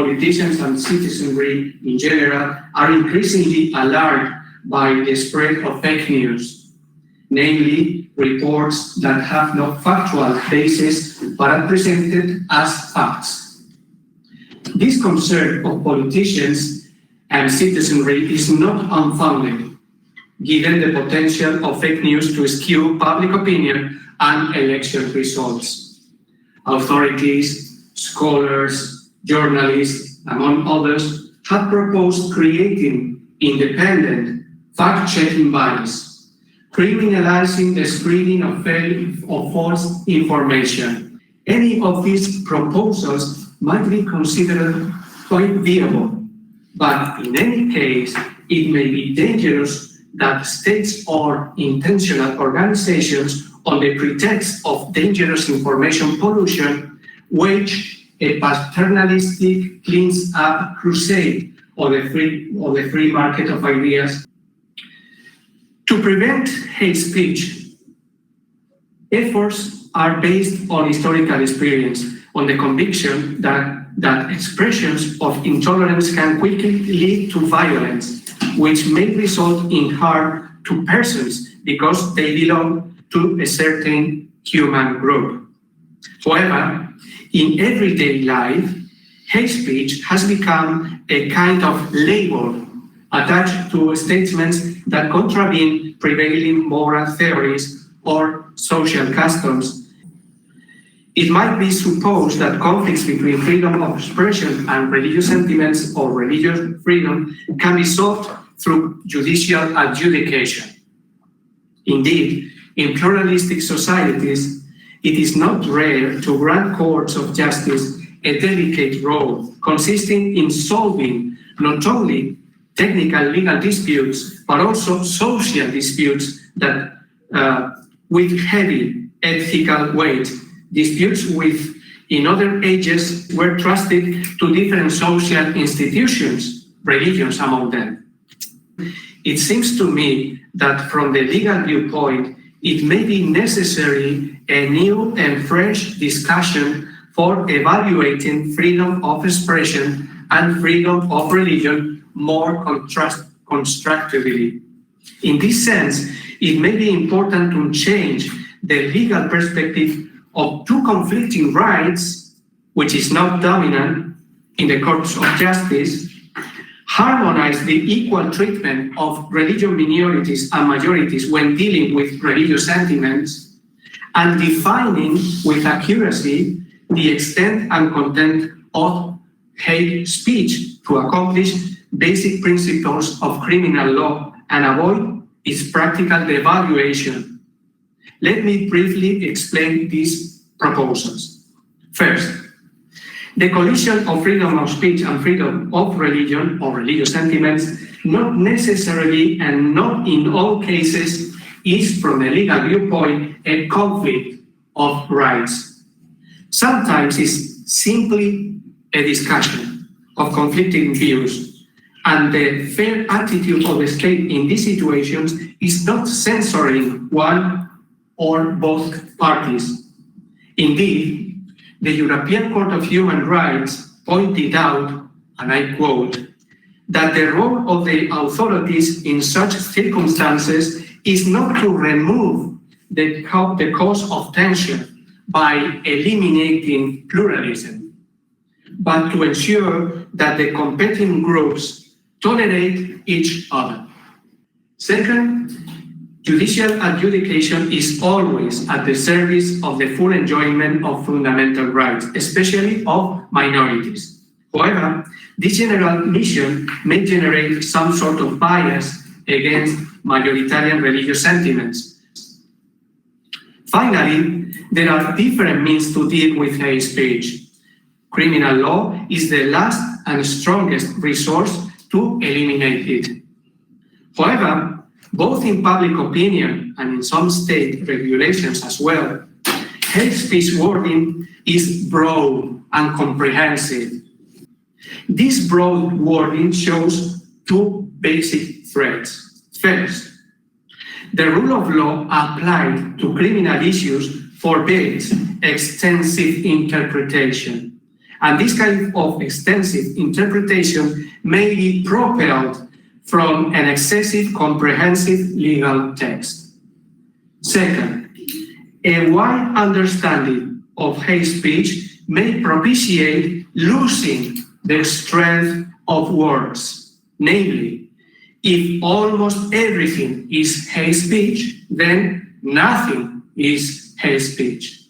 politicians and citizenry in general are increasingly alarmed by the spread of fake news, namely reports that have no factual basis but are presented as facts. This concern of politicians and citizenry is not unfounded, given the potential of fake news to skew public opinion and election results. Authorities, scholars, journalists, among others, have proposed creating independent fact-checking bodies, criminalizing the spreading of false information. Any of these proposals might be considered quite viable, but in any case, it may be dangerous that states or intentional organizations, on the pretext of dangerous information pollution, wage a paternalistic cleans-up crusade on the free market of ideas. To prevent hate speech, efforts are based on historical experience, on the conviction that expressions of intolerance can quickly lead to violence, which may result in harm to persons because they belong to a certain human group. However, in everyday life, hate speech has become a kind of label attached to statements that contravene prevailing moral theories or social customs. It might be supposed that conflicts between freedom of expression and religious sentiments or religious freedom can be solved through judicial adjudication. Indeed, in pluralistic societies, it is not rare to grant courts of justice a delicate role, consisting in solving not only technical legal disputes, but also social disputes that with heavy ethical weight, disputes with in other ages were trusted to different social institutions, religions among them. It seems to me that from the legal viewpoint, it may be necessary a new and fresh discussion for evaluating freedom of expression and freedom of religion more constructively. In this sense, it may be important to change the legal perspective of two conflicting rights, which is not dominant in the courts of justice, harmonize the equal treatment of religious minorities and majorities when dealing with religious sentiments, and defining with accuracy the extent and content of hate speech to accomplish basic principles of criminal law and avoid its practical devaluation. Let me briefly explain these proposals. First, the collision of freedom of speech and freedom of religion or religious sentiments not necessarily and not in all cases is, from a legal viewpoint, a conflict of rights. Sometimes it's simply a discussion of conflicting views, and the fair attitude of the state in these situations is not censoring one or both parties. Indeed, the European Court of Human Rights pointed out, and I quote, that the role of the authorities in such circumstances is not to remove the cause of tension by eliminating pluralism, but to ensure that the competing groups tolerate each other. Second, judicial adjudication is always at the service of the full enjoyment of fundamental rights, especially of minorities. However, this general mission may generate some sort of bias against majoritarian religious sentiments. Finally, there are different means to deal with hate speech. Criminal law is the last and strongest resource to eliminate it. However, both in public opinion and in some state regulations as well, hate speech wording is broad and comprehensive. This broad wording shows two basic threats. First, the rule of law applied to criminal issues forbids extensive interpretation, And this kind of extensive interpretation may be propelled from an excessive comprehensive legal text. Second, a wide understanding of hate speech may propitiate losing the strength of words. Namely, if almost everything is hate speech, then nothing is hate speech.